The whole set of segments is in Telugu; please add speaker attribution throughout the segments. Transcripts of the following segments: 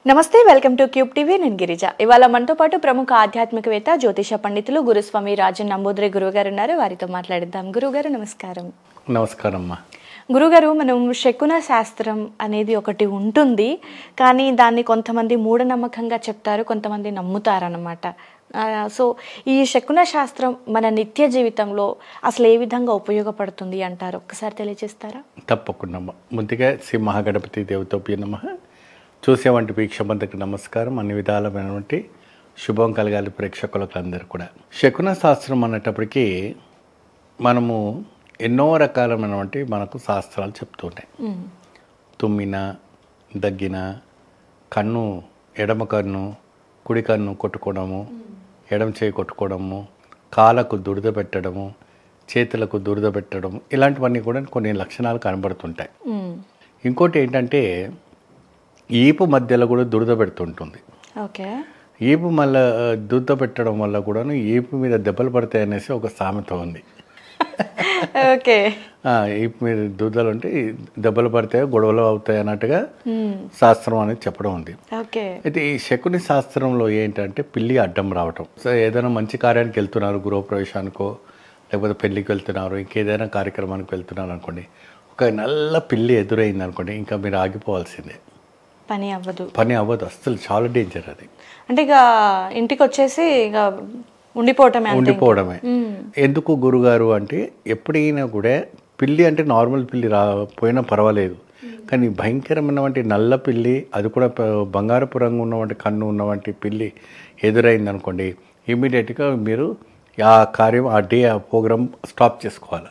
Speaker 1: నమస్తే, వెల్కమ్ టు క్యూబ్ టీవీ. నేను గిరిజ. ఇవాళ మనతో పాటు ప్రముఖ ఆధ్యాత్మికవేత్త జ్యోతిష పండితులు గురుస్వామి రాజన్ నంబూద్రి గురువుగారు ఉన్నారు. వారితో మాట్లాడిద్దాం. గురువుగారు నమస్కారం.
Speaker 2: నమస్కారం అమ్మా.
Speaker 1: గురుగారు, మనం శకున శాస్త్రం అనేది ఒకటి ఉంటుంది, కానీ దాన్ని కొంతమంది మూఢనమ్మకంగా చెప్తారు, కొంతమంది నమ్ముతారన్నమాట. సో ఈ శకున శాస్త్రం మన నిత్య జీవితంలో అసలు ఏ విధంగా ఉపయోగపడుతుంది అంటారు? ఒక్కసారి తెలియజేస్తారా?
Speaker 2: తప్పకుండా. ముందుగా శ్రీ మహాగణపతి దేవతోపి నమః. చూసేవంటి వీక్షబంధకు నమస్కారం. అన్ని విధాలమైనటువంటి శుభం కలగాలి ప్రేక్షకులకు అందరూ కూడా. శకున శాస్త్రం అన్నటప్పటికీ మనము ఎన్నో రకాలమైనటువంటి మనకు శాస్త్రాలు చెప్తుంటాయి. తుమ్మిన, దగ్గిన, కన్ను, ఎడమ కన్ను కుడి కన్ను కొట్టుకోవడము, ఎడమ చేయి కొట్టుకోవడము, కాళ్ళకు దురద పెట్టడము, చేతులకు దురద పెట్టడము, ఇలాంటివన్నీ కూడా కొన్ని లక్షణాలు కనబడుతుంటాయి. ఇంకోటి ఏంటంటే ఈపు మధ్యలో కూడా దురద పెడుతుంటుంది.
Speaker 1: ఓకే.
Speaker 2: ఈపు మళ్ళీ దురద పెట్టడం వల్ల కూడా ఈపు మీద దెబ్బలు పడతాయి అనేసి ఒక సామెత ఉంది.
Speaker 1: ఓకే.
Speaker 2: ఈపు మీద దురదలు ఉంటే దెబ్బలు పడతాయి, గొడవలు అవుతాయి అన్నట్టుగా శాస్త్రం అనేది చెప్పడం ఉంది. అయితే ఈ శకుని శాస్త్రంలో ఏంటంటే పిల్లి అడ్డం రావటం. సో ఏదైనా మంచి కార్యానికి వెళ్తున్నారు, గృహప్రవేశానికో లేకపోతే పెళ్ళికి వెళ్తున్నారు, ఇంకేదైనా కార్యక్రమానికి వెళ్తున్నారు అనుకోండి, ఒక నల్ల పిల్లి ఎదురైంది అనుకోండి, ఇంకా మీరు ఆగిపోవాల్సిందే. పని అవ్వదు అస్సలు. చాలా డేంజర్ అది. అంటే
Speaker 1: ఇక ఇంటికి వచ్చేసి ఇక ఉండిపోవడమే.
Speaker 2: ఎందుకు గురుగారు అంటే ఎప్పుడైనా కూడా పిల్లి అంటే నార్మల్ పిల్లి పోయినా పర్వాలేదు, కానీ భయంకరమైనటువంటి నల్ల పిల్లి, అది కూడా బంగారపు రంగు ఉన్నటువంటి కన్ను ఉన్నటువంటి పిల్లి ఎదురైంది అనుకోండి, ఇమీడియట్గా మీరు ఆ కార్యం, ఆ డే, ఆ ప్రోగ్రామ్ స్టాప్ చేసుకోవాలి.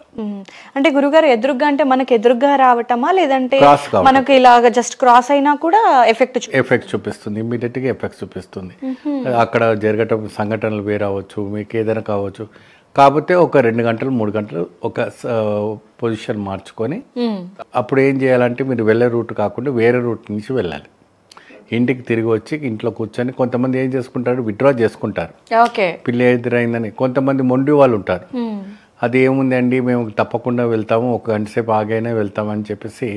Speaker 1: అంటే గురుగారు, ఎదురుగా అంటే మనకి ఎదురుగా రావటమా, లేదంటే మనకి ఇలాగ జస్ట్ క్రాస్ అయినా కూడా
Speaker 2: ఎఫెక్ట్ చూపిస్తుంది, ఇమ్మీడియట్గా ఎఫెక్ట్ చూపిస్తుంది. అక్కడ జరగటం సంఘటనలు వేరవచ్చు, మీకు ఏదైనా కావచ్చు. కాకపోతే ఒక 2 గంటలు 3 గంటలు ఒక పొజిషన్ మార్చుకొని అప్పుడు ఏం చేయాలంటే మీరు వెళ్ళే రూట్ కాకుండా వేరే రూట్ నుంచి వెళ్ళాలి. ఇంటికి తిరిగి వచ్చి ఇంట్లో కూర్చొని, కొంతమంది ఏం చేసుకుంటారు, విత్డ్రా చేసుకుంటారు పిల్లి ఎదురైందని. కొంతమంది మొండి వాళ్ళు ఉంటారు, అది ఏముంది అండి మేము తప్పకుండా వెళ్తాము, ఒక గంట సేపు ఆగైనా వెళ్తామని చెప్పేసి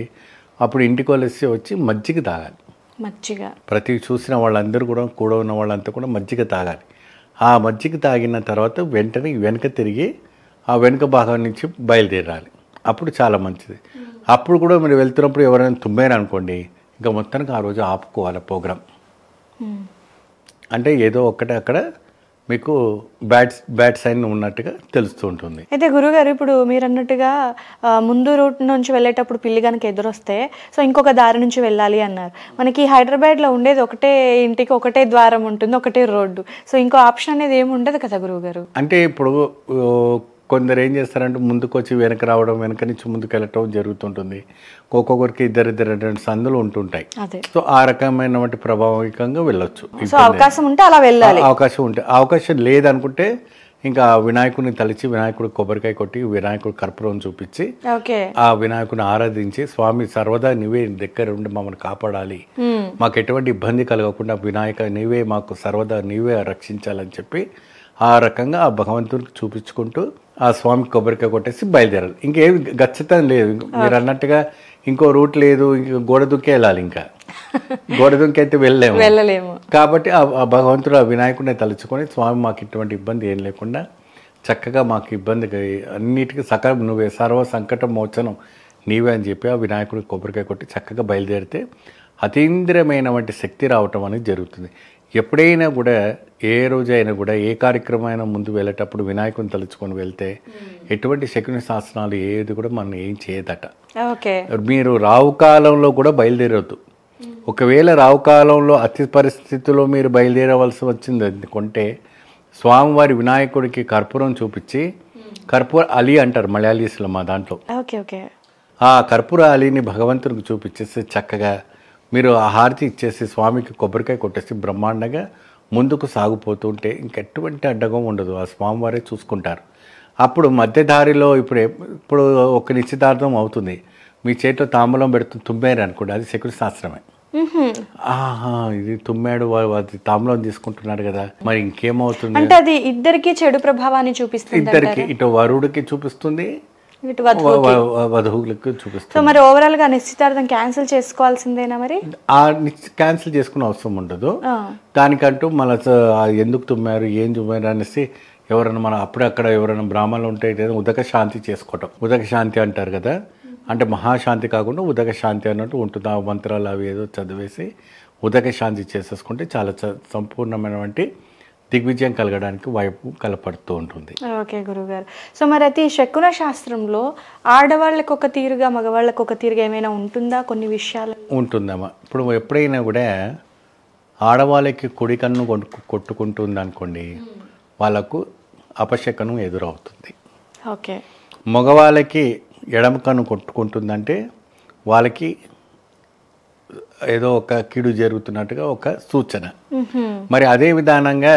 Speaker 2: అప్పుడు ఇంటికి వచ్చి మజ్జిగ తాగాలి. ప్రతి చూసిన వాళ్ళందరూ కూడా ఉన్న వాళ్ళంతా కూడా మజ్జిగ తాగాలి. ఆ మజ్జిగ తాగిన తర్వాత వెంటనే వెనక తిరిగి ఆ వెనుక భాగం నుంచి బయలుదేరాలి. అప్పుడు చాలా మంచిది. అప్పుడు కూడా మీరు వెళ్తున్నప్పుడు ఎవరైనా తుమ్మారు అనుకోండి, ఇంకా మొత్తానికి ఆ రోజు ఆపుకోవాలి ప్రోగ్రామ్. అంటే ఏదో ఒక్కటే అక్కడ మీకు బ్యాడ్ సైన్ ఉన్నట్టుగా తెలుస్తూ ఉంటుంది.
Speaker 1: అయితే గురుగారు, ఇప్పుడు మీరు అన్నట్టుగా ముందు రూట్ నుంచి వెళ్ళేటప్పుడు పిల్లి కనుక ఎదురొస్తే సో ఇంకొక దారి నుంచి వెళ్ళాలి అన్నారు. మనకి హైదరాబాద్లో ఉండేది ఒకటే ఇంటికి ఒకటే ద్వారం ఉంటుంది, ఒకటే రోడ్డు. సో ఇంకో ఆప్షన్ అనేది ఏమి ఉండదు కదా గురువుగారు?
Speaker 2: అంటే ఇప్పుడు కొందరు ఏం చేస్తారంటే ముందుకు వచ్చి వెనక రావడం, వెనక నుంచి ముందుకు వెళ్ళటం జరుగుతుంటుంది. ఒక్కొక్కరికి ఇద్దరు సందులు ఉంటుంటాయి. సో ఆ రకమైనటువంటి ప్రభావికంగా వెళ్ళొచ్చు.
Speaker 1: అవకాశం ఉంటే అలా వెళ్ళాలి.
Speaker 2: అవకాశం లేదనుకుంటే ఇంకా వినాయకుడిని తలిచి, వినాయకుడు కొబ్బరికాయ కొట్టి, వినాయకుడు కర్పూరం చూపించి ఆ వినాయకుడిని ఆరాధించి, స్వామి సర్వదా నీవే దగ్గర ఉండి మమ్మల్ని కాపాడాలి, మాకు ఎటువంటి ఇబ్బంది కలగకుండా వినాయక నీవే మాకు సర్వదా నీవే రక్షించాలని చెప్పి ఆ రకంగా ఆ భగవంతుడికి చూపించుకుంటూ ఆ స్వామికి కొబ్బరికాయ కొట్టేసి బయలుదేరాలి. ఇంకేమి గచ్చతం లేదు. మీరు అన్నట్టుగా ఇంకో రూట్ లేదు, ఇంక గోడ దుక్కే వెళ్ళాలి. ఇంకా గోడ దుక్కి అయితే వెళ్ళలేము. కాబట్టి ఆ భగవంతుడు ఆ వినాయకుడిని తలుచుకొని, స్వామి మాకు ఇటువంటి ఇబ్బంది ఏం లేకుండా చక్కగా మాకు ఇబ్బంది అన్నిటికీ నువ్వే సర్వ సంకట మోచనం నీవే అని చెప్పి ఆ వినాయకుడికి కొబ్బరికాయ కొట్టి చక్కగా బయలుదేరితే అతీంద్రియమైనటువంటి శక్తి రావటం అనేది జరుగుతుంది. ఎప్పుడైనా కూడా, ఏ రోజైనా కూడా, ఏ కార్యక్రమం అయినా ముందు వెళ్ళేటప్పుడు వినాయకుని తలుచుకొని వెళ్తే ఎటువంటి శకుని శాస్త్రాలు ఏది కూడా మనం ఏం చేయదట. మీరు రావుకాలంలో కూడా బయలుదేరవద్దు. ఒకవేళ రావుకాలంలో అతి పరిస్థితుల్లో మీరు బయలుదేరవలసి వచ్చింది అనుకుంటే, స్వామివారి వినాయకుడికి కర్పూరం చూపించి, కర్పూర అలీ అంటారు మలయాళీస్లో మా దాంట్లో, ఆ కర్పూర అలీని భగవంతునికి చూపించేసి చక్కగా మీరు ఆ హారతి ఇచ్చేసి స్వామికి కొబ్బరికాయ కొట్టేసి బ్రహ్మాండంగా ముందుకు సాగిపోతుంటే ఇంకెటువంటి అడ్డగం ఉండదు. ఆ స్వామివారే చూసుకుంటారు. అప్పుడు మధ్యదారిలో ఇప్పుడు ఒక నిశ్చితార్థం అవుతుంది, మీ చేతిలో తాంబూలం తుమ్మారు అనుకోండి, అది శకుని శాస్త్రమే. ఇది తుమ్మాడు, అది తాంబూలం తీసుకుంటున్నాడు కదా, మరి ఇంకేమవుతుంది
Speaker 1: అంటే అది ఇద్దరికి చెడు ప్రభావాన్ని చూపిస్తుంది.
Speaker 2: ఇద్దరికి, ఇటు వరుడికి చూపిస్తుంది, వధువులకు చూపిస్తాం.
Speaker 1: సో మరి ఓవరాల్ గా నిశ్చితార్థం క్యాన్సిల్ చేసుకోవాల్సిందేనా మరి?
Speaker 2: ఆ క్యాన్సిల్ చేసుకునే అవసరం ఉండదు. దానికంటూ మళ్ళీ ఎందుకు తుమ్మారు, ఏం తుమ్మారు అనేసి ఎవరైనా మన అప్పుడు అక్కడ ఎవరైనా బ్రాహ్మణులు ఉంటే ఉదక శాంతి చేసుకోవటం. ఉదక శాంతి అంటారు కదా, అంటే మహాశాంతి కాకుండా ఉదక శాంతి అన్నట్టు ఉంటుంది. ఆ మంత్రాలు అవి ఏదో చదివేసి ఉదక శాంతి చేసేసుకుంటే చాలా సంపూర్ణమైనటువంటి దిగ్విజయం కలగడానికి వైపు కలపడుతూ ఉంటుంది.
Speaker 1: ఓకే గురుగారు. సో మరి అయితే ఈ శకున శాస్త్రంలో ఆడవాళ్ళకి ఒక తీరుగా మగవాళ్ళకి ఒక తీరుగా ఏమైనా ఉంటుందా? కొన్ని విషయాలు
Speaker 2: ఉంటుందమ్మా. ఇప్పుడు ఎప్పుడైనా కూడా ఆడవాళ్ళకి కుడి కన్ను కొట్టుకుంటుంది అనుకోండి, వాళ్ళకు అపశకనం ఎదురవుతుంది.
Speaker 1: ఓకే.
Speaker 2: మగవాళ్ళకి ఎడమ కన్ను కొట్టుకుంటుందంటే వాళ్ళకి ఏదో ఒక కీడు జరుగుతున్నట్టుగా ఒక సూచన. మరి అదే విధానంగా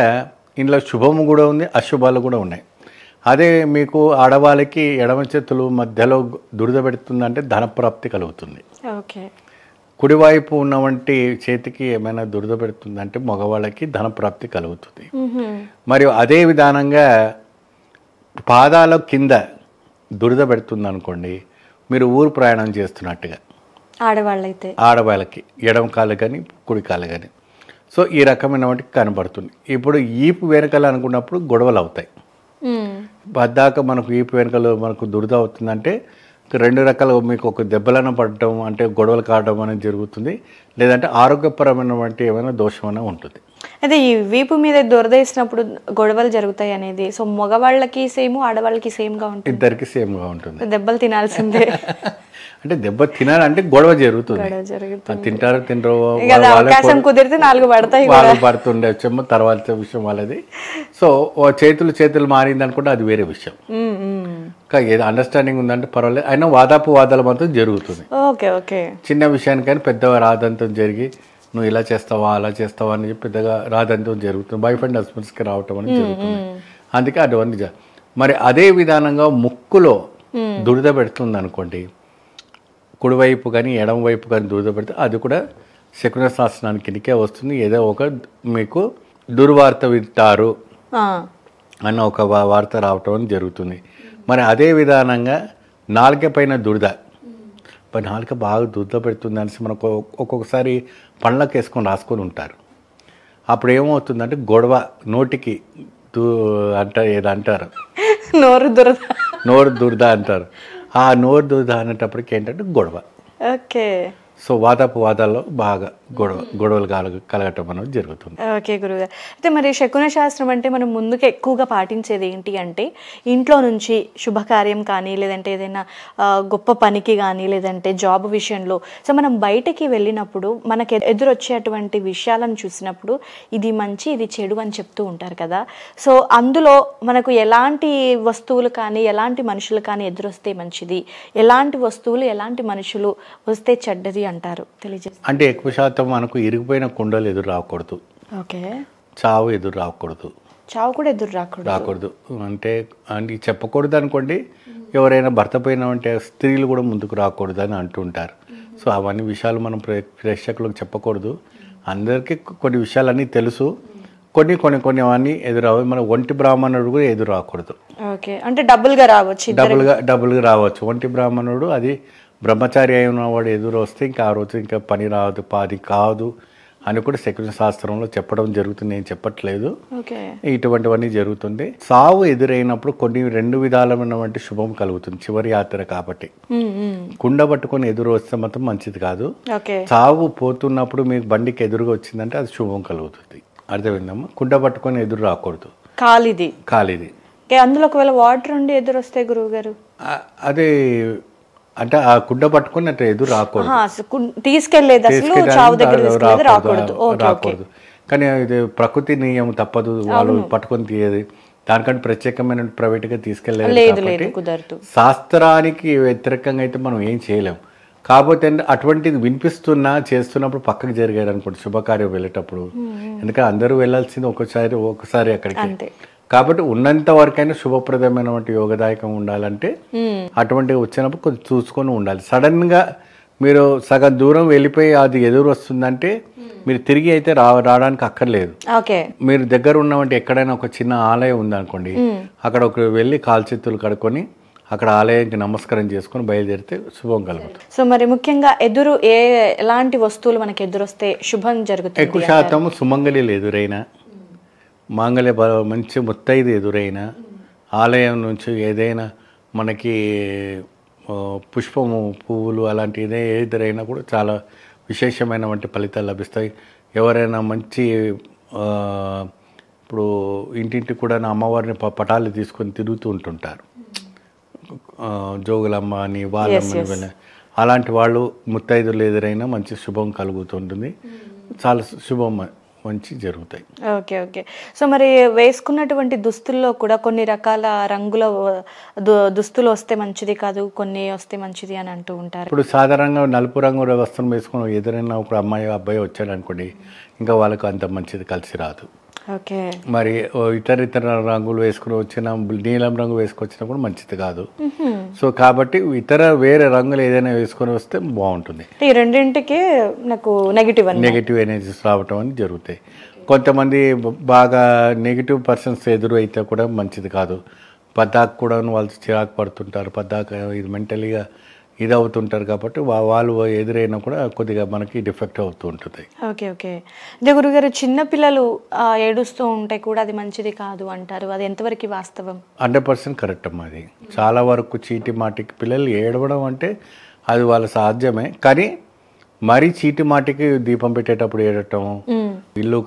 Speaker 2: ఇందులో శుభము కూడా ఉంది, అశుభాలు కూడా ఉన్నాయి. అదే మీకు ఆడవాళ్ళకి ఎడమ చేతులు మధ్యలో దురద పెడుతుందంటే ధనప్రాప్తి కలుగుతుంది.
Speaker 1: ఓకే.
Speaker 2: కుడివైపు ఉన్నవంటి చేతికి ఏమైనా దురద పెడుతుందంటే మగవాళ్ళకి ధనప్రాప్తి కలుగుతుంది. మరియు అదే విధానంగా పాదాల కింద దురద పెడుతుంది అనుకోండి, మీరు ఊరు ప్రయాణం చేస్తున్నట్టుగా ఆడవాళ్ళకి ఎడమ కాళ్ళు కానీ కుడి కాళ్ళు కానీ. సో ఈ రకమైన వాటికి కనబడుతుంది. ఇప్పుడు ఈపు వెనకలు అనుకున్నప్పుడు గొడవలు అవుతాయి. పద్దాక మనకు ఈపు వెనకలు మనకు దురద అవుతుందంటే రెండు రకాలు, మీకు ఒక దెబ్బలన పడటం అంటే గొడవలు కావడం అనేది జరుగుతుంది, లేదంటే ఆరోగ్యపరమైనటువంటి ఏమైనా దోషమైనా ఉంటుంది.
Speaker 1: అయితే ఈ వీపు మీద దురదేసినప్పుడు గొడవలు జరుగుతాయి అనేది, సో మగవాళ్ళకి సేమ్ ఆడవాళ్ళకి సేమ్ గా ఉంటుంది?
Speaker 2: ఇద్దరికి సేమ్ గా ఉంటుంది.
Speaker 1: దెబ్బలు తినాల్సిందే.
Speaker 2: అంటే దెబ్బ తినాలంటే గొడవ జరుగుతుంది. తింటారు తింటారు
Speaker 1: అవకాశం కుదిరితే 4 పడతాయి,
Speaker 2: వాళ్ళు పడుతుండే వచ్చేమో తర్వాత విషయం వాళ్ళది. సో చేతులు మారింది అనుకుంటే అది వేరే విషయం. ఏదో అండర్స్టాండింగ్ ఉందంటే పర్వాలేదు. అయినా వాదాలు మాత్రం జరుగుతుంది. చిన్న విషయానికైనా పెద్ద రాదంతం జరిగి నువ్వు ఇలా చేస్తావా అలా చేస్తావా అని చెప్పి పెద్దగా రాదంతం జరుగుతుంది. వైఫ్ అండ్ హస్బెండ్స్కి రావటం అని జరుగుతుంది. అందుకే అటువంటి మరి అదే విధానంగా ముక్కులో దురద పెడుతుంది అనుకోండి, కుడివైపు కానీ ఎడమ వైపు కానీ దురద పెడితే అది కూడా శకున శాస్త్రానికి కిందకే వస్తుంది. ఏదో ఒక మీకు దుర్వార్త వింటారు అన్న ఒక వార్త రావటం జరుగుతుంది. మరి అదే విధానంగా నాలుక పైన దురద, నాలుక బాగా దురద పెడుతుంది అనేసి మనకు ఒక్కొక్కసారి పండ్లకు వేసుకొని రాసుకొని ఉంటారు. అప్పుడు ఏమవుతుందంటే గొడవ, నోటికి ఏదంటారు నోరు దురద అంటారు. ఆ నోరు దురద అనేటప్పటికి ఏంటంటే గొడవ.
Speaker 1: ఓకే.
Speaker 2: సో వాదాల్లో బాగా గొడవలు కలగటం అనేది జరుగుతుంది.
Speaker 1: ఓకే గురుగారు. అయితే మరి శకున శాస్త్రం అంటే మనం ముందుకు ఎక్కువగా పాటించేది ఏంటి అంటే, ఇంట్లో నుంచి శుభకార్యం కానీ లేదంటే ఏదైనా గొప్ప పనికి కానీ లేదంటే జాబ్ విషయంలో, సో మనం బయటకి వెళ్ళినప్పుడు మనకి ఎదురొచ్చేటువంటి విషయాలను చూసినప్పుడు ఇది మంచి ఇది చెడు అని చెప్తూ ఉంటారు కదా. సో అందులో మనకు ఎలాంటి వస్తువులు కానీ ఎలాంటి మనుషులు కానీ ఎదురొస్తే మంచిది, ఎలాంటి వస్తువులు ఎలాంటి మనుషులు వస్తే చెడ్డది అంటారు, తెలియజేస్తారు?
Speaker 2: అంటే ఎక్కువ శాతం మనకు ఇరిగిపోయిన కుండలు ఎదురు రాకూడదు.
Speaker 1: ఓకే.
Speaker 2: చావు ఎదురు రాకూడదు.
Speaker 1: చావు కూడా ఎదురు రాకూడదు
Speaker 2: అంటే చెప్పకూడదు అనుకోండి. ఎవరైనా భర్త పైన అంటే స్త్రీలు కూడా ముందుకు రాకూడదు అని అంటుంటారు. సో అవన్నీ విషయాలు మనం ప్రేక్షకులకు చెప్పకూడదు. అందరికీ కొన్ని విషయాలన్నీ తెలుసు, కొన్ని అవన్నీ ఎదురవు. మన ఒంటి బ్రాహ్మణుడు కూడా ఎదురు రాకూడదు.
Speaker 1: ఓకే. అంటే డబుల్గా
Speaker 2: రావచ్చు. ఒంటి బ్రాహ్మణుడు అది బ్రహ్మచారి అయిన వాడు ఎదురు వస్తే ఇంకా ఆ రోజు ఇంకా పని రాదు, పాది కాదు అని కూడా శకున శాస్త్రంలో చెప్పడం జరుగుతుంది. నేను చెప్పట్లేదు, ఇటువంటివన్నీ జరుగుతుంది. సావు ఎదురైనప్పుడు కొన్ని 2 విధాలమైనటువంటి శుభం కలుగుతుంది. చివరి యాత్ర కాబట్టి కుండ పట్టుకొని ఎదురు వస్తే మాత్రం మంచిది కాదు. సావు పోతున్నప్పుడు మీకు బండికి ఎదురుగా వచ్చిందంటే అది శుభం కలుగుతుంది. అర్థమైందమ్మా? కుండ పట్టుకొని ఎదురు రాకూడదు, ఖాళీది.
Speaker 1: అందులో ఒకవేళ వాటర్ ఉండి ఎదురు వస్తే గురువు గారు
Speaker 2: అదే అంటే ఆ కుండ పట్టుకుని అట్లా ఎదురు రాకూడదు, రాకూడదు. కానీ ఇది ప్రకృతి నియమం, తప్పదు, వాళ్ళు పట్టుకొని తీయదు. దానికంటే ప్రత్యేకమైన ప్రైవేట్గా తీసుకెళ్ళలేదు. శాస్త్రానికి వ్యతిరేకంగా అయితే మనం ఏం చేయలేము. కాకపోతే అటువంటిది వినిపిస్తున్నా చేస్తున్నప్పుడు పక్కకు జరిగారు అనుకోండి శుభకార్యం వెళ్ళేటప్పుడు, ఎందుకంటే అందరూ వెళ్ళాల్సింది ఒకసారి అక్కడికి. కాబట్టి ఉన్నంత వరకైనా శుభప్రదమైనటువంటి యోగదాయకం ఉండాలంటే అటువంటివి వచ్చినప్పుడు కొంచెం చూసుకొని ఉండాలి. సడన్గా మీరు సగం దూరం వెళ్ళిపోయి అది ఎదురు వస్తుందంటే మీరు తిరిగి అయితే రావడానికి అక్కర్లేదు. మీరు దగ్గర ఉన్నవంటి ఎక్కడైనా ఒక చిన్న ఆలయం ఉందనుకోండి, అక్కడ ఒక వెళ్ళి కాల్చేతులు కడుక్కొని అక్కడ ఆలయానికి నమస్కారం చేసుకొని బయలుదేరితే శుభం కలుగుతుంది.
Speaker 1: సో మరి ముఖ్యంగా ఎలాంటి వస్తువులు మనకి ఎదురొస్తే శుభం జరుగుతుంది?
Speaker 2: ఎక్కువ శాతం సుమంగళిలు ఎదురైనా, మాంగళ్య మంచి ముత్తైదు ఎదురైనా, ఆలయం నుంచి ఏదైనా మనకి పుష్పము, పువ్వులు అలాంటిదే ఎదురైనా కూడా చాలా విశేషమైనటువంటి ఫలితాలు లభిస్తాయి. ఎవరైనా మంచి ఇప్పుడు ఇంటింటికి కూడా అమ్మవారిని పటాలు తీసుకొని తిరుగుతూ ఉంటుంటారు, జోగులమ్మ అని వాళ్ళమ్మని, అలాంటి వాళ్ళు ముత్తైదులు ఎదురైనా మంచి శుభం కలుగుతుంటుంది, చాలా శుభం మంచి జరుగుతాయి.
Speaker 1: Okay okay. సో మరి వేసుకున్నటువంటి దుస్తుల్లో కూడా కొన్ని రకాల రంగుల దుస్తులు వస్తే మంచిది కాదు, కొన్ని వస్తే మంచిది అని అంటూ ఉంటారు.
Speaker 2: ఇప్పుడు సాధారణంగా నలుపు రంగు వస్త్రం వేసుకుని ఎదురైనా ఒక అమ్మాయి అబ్బాయి వచ్చాడు అనుకోండి, ఇంకా వాళ్ళకు అంత మంచిది కలిసి రాదు.
Speaker 1: ఓకే.
Speaker 2: మరి ఇతర రంగులు వేసుకుని వచ్చిన, నీలం రంగు వేసుకొచ్చినా కూడా మంచిది కాదు. సో కాబట్టి వేరే రంగులు ఏదైనా వేసుకొని వస్తే బాగుంటుంది.
Speaker 1: ఈ రెండింటికి నాకు నెగిటివ్
Speaker 2: ఎనర్జీస్ రావటం అని జరుగుతాయి. కొంతమంది బాగా నెగిటివ్ పర్సన్స్ ఎదురు అయితే కూడా మంచిది కాదు. పద్దాకు కూడా వాళ్ళు చిరాకు పడుతుంటారు, పద్దాక ఇది మెంటలీగా ఇది అవుతుంటారు, కాబట్టి వాళ్ళు ఎదురైనా కూడా కొద్దిగా మనకి డిఫెక్ట్ అవుతూ ఉంటుంది.
Speaker 1: Okay okay. అదే గురుగారు, చిన్నపిల్లలు ఏడుస్తూ ఉంటే కూడా అది మంచిది కాదు అంటారు, అది ఎంతవరకు వాస్తవం?
Speaker 2: 100% కరెక్ట్ అమ్మా. అది చాలా వరకు చీటి మాటికి పిల్లలు ఏడవడం అంటే అది వాళ్ళ సాధ్యమే, కానీ మరీ చీటి మాటికి దీపం పెట్టేటప్పుడు ఏడటం, ఇల్లు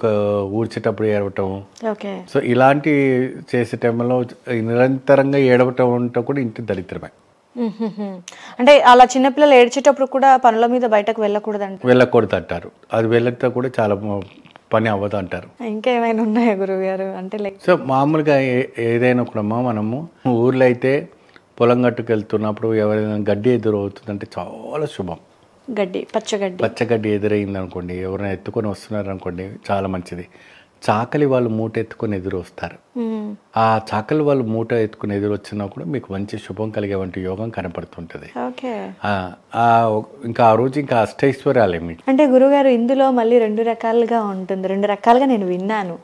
Speaker 2: ఊడ్చేటప్పుడు ఏడవటం, సో ఇలాంటి చేసే టైంలో నిరంతరంగా ఏడవటం అంటే కూడా ఇంటి దరిద్రమే.
Speaker 1: అంటే అలా చిన్నపిల్లలు ఏడ్చేటప్పుడు కూడా పనుల మీద బయటకు వెళ్ళకూడదు
Speaker 2: అంటారు. అది వెళ్తే కూడా చాలా పని అవ్వదు అంటారు.
Speaker 1: ఇంకేమైనా ఉన్నాయా గురువు గారు? అంటే
Speaker 2: సో మామూలుగా ఏదైనా కూడా మనము ఊర్లో అయితే పొలం గట్టుకు వెళ్తున్నప్పుడు ఎవరైనా గడ్డి ఎదురు అవుతుందంటే చాలా శుభం. పచ్చగడ్డి ఎదురైంది అనుకోండి, ఎవరైనా ఎత్తుకొని వస్తున్నారు అనుకోండి, చాలా మంచిది. చాకలి వాళ్ళు మూట ఎత్తుకొని ఎదురు వస్తారు, ఆ చాకలి వాళ్ళు మూట ఎత్తుకుని ఎదురు వచ్చినా కూడా మీకు మంచి శుభం కలిగేవంటి యోగం కనపడుతుంటది. ఇంకా ఆ రోజు ఇంకా అష్టైశ్వర్యాలే మీకు.
Speaker 1: అంటే గురుగారు, ఇందులో మళ్ళీ 2 రకాలుగా ఉంటుంది, 2 రకాలుగా నేను విన్నాను.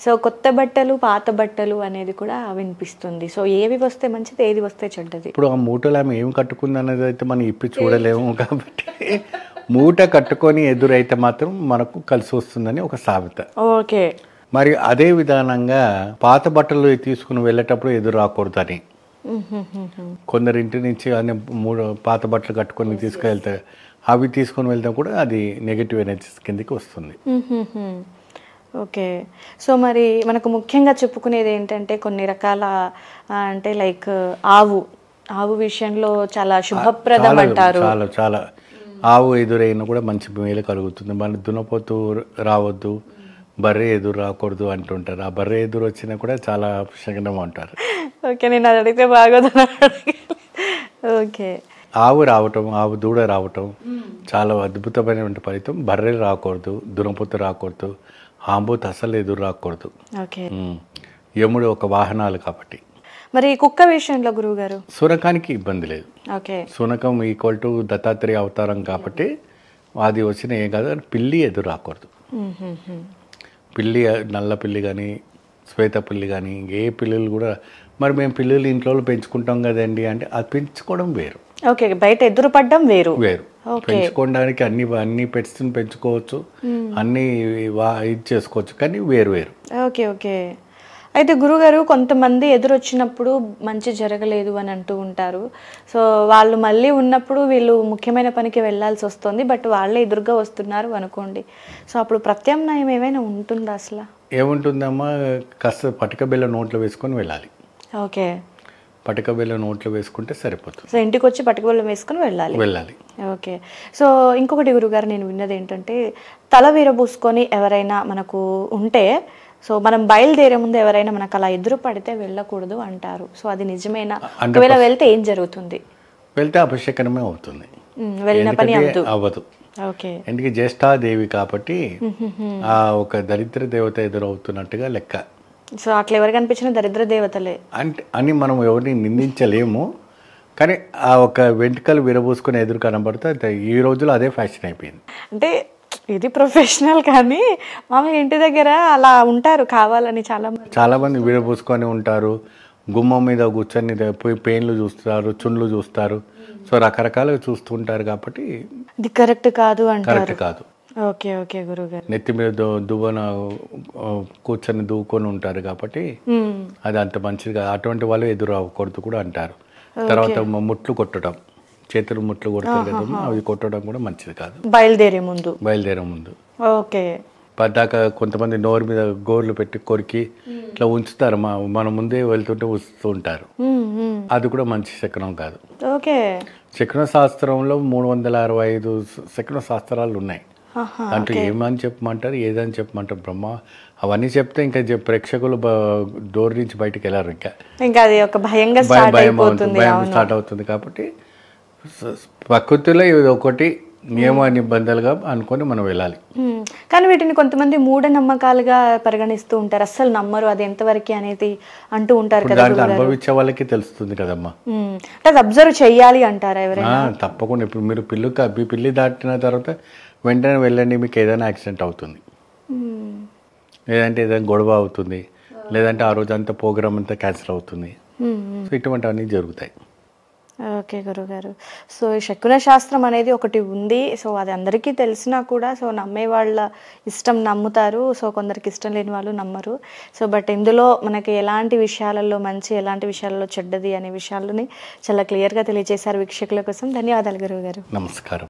Speaker 1: సో కొత్త బట్టలు, పాత బట్టలు అనేది కూడా వినిపిస్తుంది. సో ఏవి వస్తే మంచిది, ఏది వస్తే చెడ్డది?
Speaker 2: ఇప్పుడు ఆ మూటలు ఆమె ఏం కట్టుకుంది అనేది అయితే మనం ఇప్పి చూడలేము, కాబట్టి మూట కట్టుకొని ఎదురైతే మాత్రం మనకు కలిసి వస్తుందని ఒక సామెత.
Speaker 1: ఓకే.
Speaker 2: మరి అదే విధానంగా పాత బట్టలు తీసుకుని వెళ్ళేటప్పుడు ఎదురు రాకూడదని, కొందరింటి నుంచి అన్ని పాత బట్టలు కట్టుకొని తీసుకెళ్తే అవి తీసుకొని వెళ్తే కూడా అది నెగిటివ్ ఎనర్జీస్ కిందకి వస్తుంది.
Speaker 1: ఓకే. సో మరి మనకు ముఖ్యంగా చెప్పుకునేది ఏంటంటే కొన్ని రకాల అంటే లైక్ ఆవు విషయంలో చాలా శుభప్రదం అంటారు.
Speaker 2: చాలా ఆవు ఎదురైనా కూడా మంచి మేలు కలుగుతుంది. మన దున్నపోతూ రావద్దు, బర్రె ఎదురు రాకూడదు అంటుంటారు. ఆ బర్రె ఎదురు వచ్చినా కూడా చాలా శకనం అంటారు.
Speaker 1: ఓకే, నేను అది అడిగితే బాగోదు. ఓకే.
Speaker 2: ఆవు దూడ రావటం చాలా అద్భుతమైనటువంటి ఫలితం. బర్రె రాకూడదు, దున్నపోతు రాకూడదు, ఆంబోతు అసలు ఎదురు రాకూడదు. యముడు ఒక వాహనాలు కాబట్టి.
Speaker 1: మరి కుక్క విషయంలో గురువు గారు?
Speaker 2: శునకానికి ఇబ్బంది లేదు. శునకం ఈక్వల్ టు దత్తాత్రేయ అవతారం కాబట్టి అది వచ్చిన ఏం కాదు. పిల్లి ఎదురు రాకూడదు. పిల్లి, నల్ల పిల్లి కానీ శ్వేత పిల్లి కానీ ఏ పిల్లలు కూడా, మరి మేము పిల్లలు ఇంట్లో పెంచుకుంటాం కదండి అంటే అది పెంచుకోవడం వేరు.
Speaker 1: ఓకే, బయట ఎదురు పడ్డం వేరు.
Speaker 2: పెంచుకోవడానికి అన్ని పెట్స్ పెంచుకోవచ్చు, అన్ని ఇది చేసుకోవచ్చు, కానీ వేరు.
Speaker 1: Okay okay. అయితే గురుగారు, కొంతమంది ఎదురొచ్చినప్పుడు మంచి జరగలేదు అని అంటూ ఉంటారు. సో వాళ్ళు మళ్ళీ ఉన్నప్పుడు వీళ్ళు ముఖ్యమైన పనికి వెళ్ళాల్సి వస్తుంది, బట్ వాళ్ళే ఎదురుగా వస్తున్నారు అనుకోండి. సో అప్పుడు ప్రత్యామ్నాయం ఏమైనా ఉంటుందా? అసలు
Speaker 2: ఏముంటుందమ్మా, కాస్త పటిక బెల్ల నోట్లో వేసుకొని వెళ్ళాలి.
Speaker 1: ఓకే,
Speaker 2: పటిక బెల్ల నోట్లో వేసుకుంటే సరిపోతుంది.
Speaker 1: సో ఇంటికి వచ్చి పటిక బెల్లం వేసుకొని వెళ్ళాలి. ఓకే. సో ఇంకొకటి గురుగారు, నేను విన్నది ఏంటంటే తల విరబూసుకొని ఎవరైనా మనకు ఉంటే, సో మనం బయలుదేరే ముందు ఎవరైనా మనకు అలా ఎదురు పడితే వెళ్ళకూడదు అంటారు. సో అది నిజమేనా? ఒకవేళ వెళ్తే ఏం జరుగుతుంది?
Speaker 2: వెళ్తే అపశకనమే అవుతుంది,
Speaker 1: వెళ్ళిన పని
Speaker 2: అవ్వదు. ఎందుకు జ్యేష్ఠాదేవి కాబట్టి ఆ ఒక దరిద్ర దేవత ఎదురవుతున్నట్టుగా లెక్క.
Speaker 1: సో అట్లా ఎవరు కనిపించిన దరిద్ర దేవతలే
Speaker 2: అని మనం ఎవరిని నిందించలేము, కానీ ఆ ఒక వెంట్రుకలు విరబూసుకుని ఎదురు కనబడితే ఈ రోజులో అదే ఫ్యాషన్ అయిపోయింది.
Speaker 1: అంటే ఇది ప్రొఫెషనల్, కానీ మామూలుగా ఇంటి దగ్గర అలా ఉంటారు కావాలని చాలా మంది
Speaker 2: విరబూసుకొని ఉంటారు. గుమ్మం మీద కూర్చొని పెయిన్లు చూస్తారు, చుండ్లు చూస్తారు. సో రకరకాలుగా చూస్తుంటారు కాబట్టి
Speaker 1: ఇది కరెక్ట్ కాదు అంటారు.
Speaker 2: కరెక్ట్ కాదు.
Speaker 1: ఓకే ఓకే గురుగారు.
Speaker 2: నెత్తి మీద దువ్వన కూర్చొని దువ్వుకొని ఉంటారు కాబట్టి అది అంత మంచిది కాదు. అటువంటి వాళ్ళు ఎదురు అవ్వకూడదు కూడా అంటారు. తర్వాత ముట్లు కొట్టడం, చేతులు ముట్లు కొడతారు కదా, అవి కొట్టడం కూడా మంచిది కాదు
Speaker 1: బయలుదేరే ముందు. ఓకే.
Speaker 2: పద్దాక కొంతమంది నోరు మీద గోర్లు పెట్టి కొరికి ఇట్లా ఉంచుతారు, మన ముందే వెళ్తుంటే ఉంచుతూ ఉంటారు. అది కూడా మంచి శకునం కాదు.
Speaker 1: ఓకే.
Speaker 2: శకున శాస్త్రంలో 365 శకున శాస్త్రాలు ఉన్నాయి. దాంట్లో ఏమని చెప్పమంటారు, ఏదని చెప్పమంటారు బ్రహ్మ, అవన్నీ చెప్తే ఇంకా ప్రేక్షకులు డోర్ నుంచి బయటకు వెళ్ళారు. ఇంకా అది ఒక భయం స్టార్ట్ అవుతుంది. కాబట్టి ప్రకృతిలో ఇది ఒకటి నియమ నిబంధనలుగా అనుకొని మనం వెళ్ళాలి.
Speaker 1: కానీ వీటిని కొంతమంది మూఢనమ్మకాలుగా పరిగణిస్తూ ఉంటారు, అస్సలు నమ్మరు, అది ఎంతవరకు అనేది అంటూ ఉంటారు కదా.
Speaker 2: అనుభవించే వాళ్ళకి తెలుస్తుంది కదమ్మా.
Speaker 1: అది అబ్జర్వ్ చెయ్యాలి అంటారా ఎవరైనా?
Speaker 2: తప్పకుండా. ఇప్పుడు మీరు పిల్లి దాటిన తర్వాత వెంటనే వెళ్ళండి, మీకు ఏదైనా యాక్సిడెంట్ అవుతుంది, లేదంటే ఏదైనా గొడవ అవుతుంది, లేదంటే ఆ రోజు అంతా ప్రోగ్రామ్ అంతా క్యాన్సిల్ అవుతుంది. సో ఇటువంటివన్నీ జరుగుతాయి.
Speaker 1: ఓకే గురుగారు. సో ఈ శకున శాస్త్రం అనేది ఒకటి ఉంది. సో అది అందరికీ తెలిసినా కూడా సో నమ్మే వాళ్ళ ఇష్టం నమ్ముతారు, సో కొందరికి ఇష్టం లేని వాళ్ళు నమ్మరు. సో బట్ ఇందులో మనకి ఎలాంటి విషయాలలో మంచి, ఎలాంటి విషయాలలో చెడ్డది అనే విషయాలని చాలా క్లియర్గా తెలియజేశారు వీక్షకుల కోసం. ధన్యవాదాలు గురువుగారు.
Speaker 2: నమస్కారం.